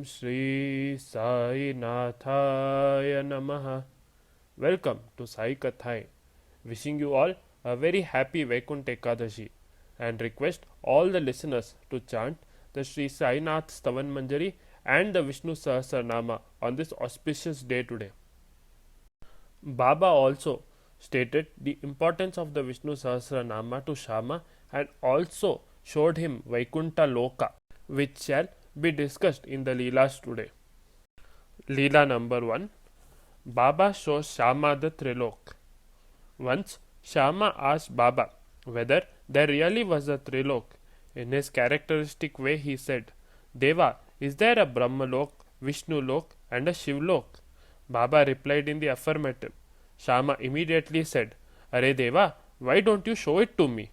Shri Sai Nathaya Namaha. Welcome to Sai Kathai. Wishing you all a very happy Vaikuntha Ekadashi and request all the listeners to chant the Sri Sai Nath Stavan Manjari and the Vishnu Sahasranama on this auspicious day today. Baba also stated the importance of the Vishnu Sahasranama to Shama and also showed him Vaikuntha Loka, which shall be discussed in the Leelas today. Leela number 1. Baba shows Shama the Trilok. Once Shama asked Baba whether there really was a Trilok. In his characteristic way he said, Deva, is there a Brahmalok, Vishnu Lok and a Shivlok? Baba replied in the affirmative. Shama immediately said, Are Deva, why don't you show it to me?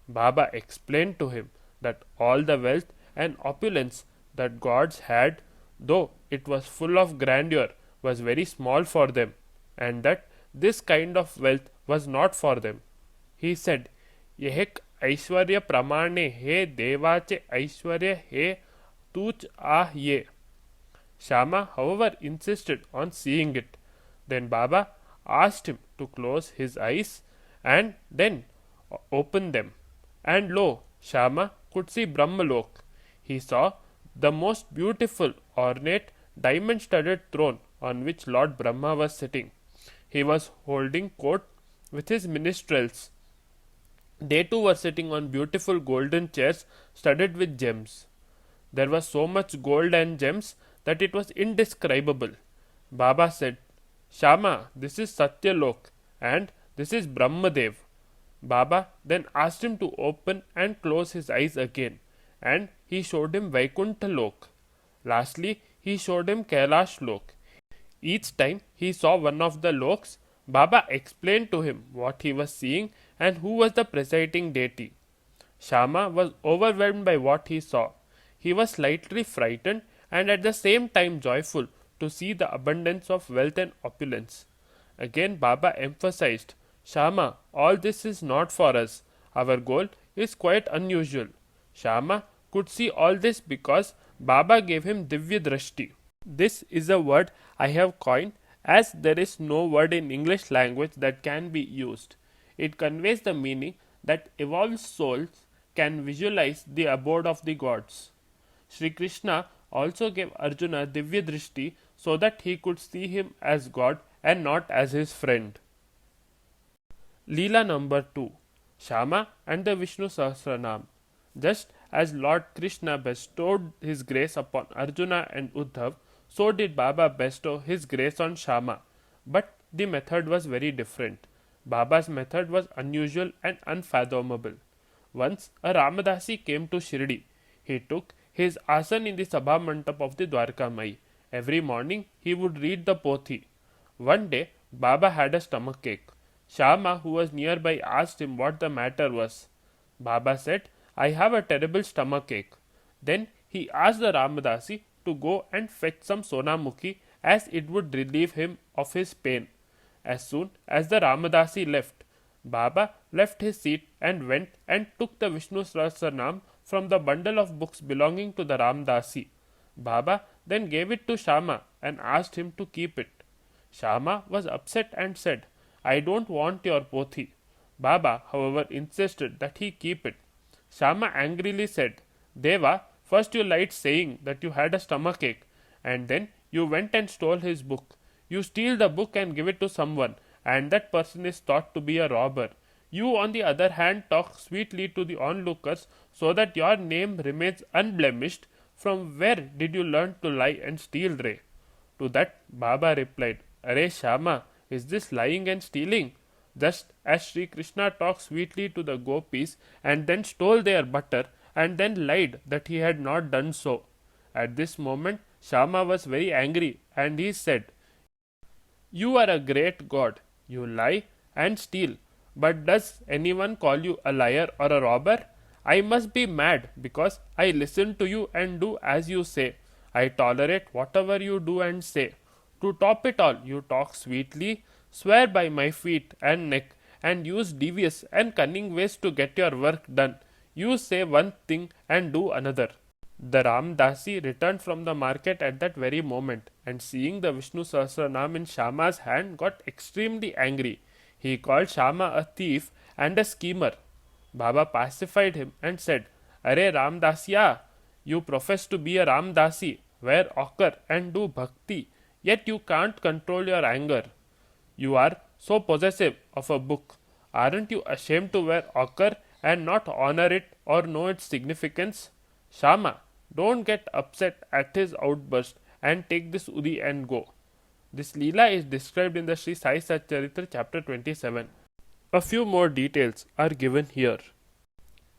Baba explained to him that all the wealth and opulence that gods had, though it was full of grandeur, was very small for them, and that this kind of wealth was not for them. He said, Yehek Aishwarya Pramane he Devache Aishwarya he tuch ah ye. Shama, however, insisted on seeing it. Then Baba asked him to close his eyes and then open them. And lo, Shama could see Brahmalok. He saw the most beautiful, ornate, diamond-studded throne on which Lord Brahma was sitting. He was holding court with his ministrels. They too were sitting on beautiful golden chairs studded with gems. There was so much gold and gems that it was indescribable. Baba said, Shama, this is Satyalok and this is Brahmadev. Baba then asked him to open and close his eyes again, and he showed him Vaikuntha Lok. Lastly, he showed him Kailash Lok. Each time he saw one of the loks, Baba explained to him what he was seeing and who was the presiding deity. Shama was overwhelmed by what he saw. He was slightly frightened and at the same time joyful to see the abundance of wealth and opulence. Again Baba emphasized, Shama, all this is not for us. Our goal is quite unusual. Shama could see all this because Baba gave him Divya Drashti. This is a word I have coined as there is no word in English language that can be used. It conveys the meaning that evolved souls can visualize the abode of the gods. Sri Krishna also gave Arjuna Divya Drishti so that he could see him as God and not as his friend. Leela number 2. Shama and the Vishnu Sahasranam. Just as Lord Krishna bestowed his grace upon Arjuna and Uddhav, so did Baba bestow his grace on Shama. But the method was very different. Baba's method was unusual and unfathomable. Once a Ramadasi came to Shirdi. He took his asan in the Sabha Mandap of the Dwarka Mai. Every morning he would read the Pothi. One day Baba had a stomachache. Shama, who was nearby, asked him what the matter was. Baba said, I have a terrible stomachache. Then he asked the Ramadasi to go and fetch some Sonamukhi as it would relieve him of his pain. As soon as the Ramadasi left, Baba left his seat and went and took the Vishnu Sahasranam from the bundle of books belonging to the Ramdasi. Baba then gave it to Shama and asked him to keep it. Shama was upset and said, I don't want your Pothi. Baba, however, insisted that he keep it. Shama angrily said, Deva, first you lied saying that you had a stomachache, and then you went and stole his book. You steal the book and give it to someone, and that person is thought to be a robber. You, on the other hand, talk sweetly to the onlookers so that your name remains unblemished. From where did you learn to lie and steal, Ray? To that Baba replied, Are Shama, is this lying and stealing? Just as Sri Krishna talked sweetly to the gopis and then stole their butter and then lied that he had not done so. At this moment Shama was very angry and he said, You are a great god, you lie and steal, but does anyone call you a liar or a robber? I must be mad because I listen to you and do as you say. I tolerate whatever you do and say. To top it all, you talk sweetly, swear by my feet and neck, and use devious and cunning ways to get your work done. You say one thing and do another. The Ramdasi returned from the market at that very moment, and seeing the Vishnu Sahasranam in Shama's hand got extremely angry. He called Shama a thief and a schemer. Baba pacified him and said, Are Ramdasya, you profess to be a Ramdasi, wear ochre and do bhakti, yet you can't control your anger. You are so possessive of a book. Aren't you ashamed to wear ochre and not honor it or know its significance? Shama, don't get upset at his outburst and take this Udi and go. This Leela is described in the Sri Sai Satcharitra chapter 27. A few more details are given here.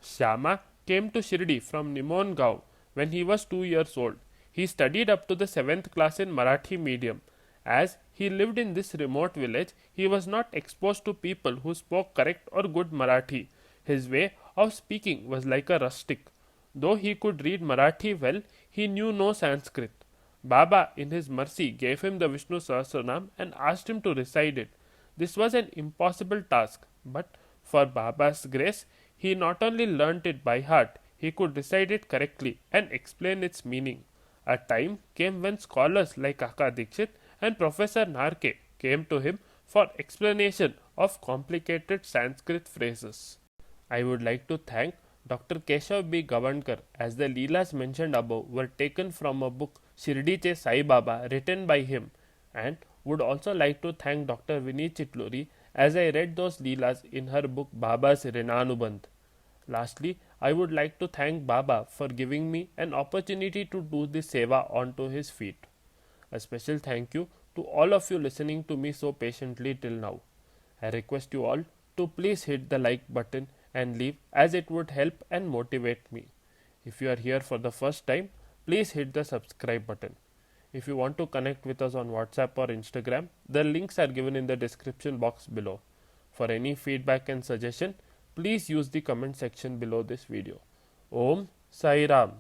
Shama came to Shirdi from Nimon when he was 2 years old. He studied up to the 7th class in Marathi medium. As he lived in this remote village, he was not exposed to people who spoke correct or good Marathi. His way of speaking was like a rustic. Though he could read Marathi well, he knew no Sanskrit. Baba, in his mercy, gave him the Vishnu Sahasranam and asked him to recite it. This was an impossible task, but for Baba's grace, he not only learnt it by heart, he could recite it correctly and explain its meaning. A time came when scholars like Kaka Dikshit and Professor Narke came to him for explanation of complicated Sanskrit phrases. I would like to thank Dr. Keshav B. Gavankar, as the Leelas mentioned above were taken from a book Shirdiche Sai Baba written by him, and would also like to thank Dr. Vinny Chitluri as I read those Leelas in her book Baba's Rinanubandh. Lastly, I would like to thank Baba for giving me an opportunity to do this seva onto his feet. A special thank you to all of you listening to me so patiently till now. I request you all to please hit the like button and leave, as it would help and motivate me. If you are here for the first time, please hit the subscribe button. If you want to connect with us on WhatsApp or Instagram, the links are given in the description box below. For any feedback and suggestion, please use the comment section below this video. Om Sai Ram.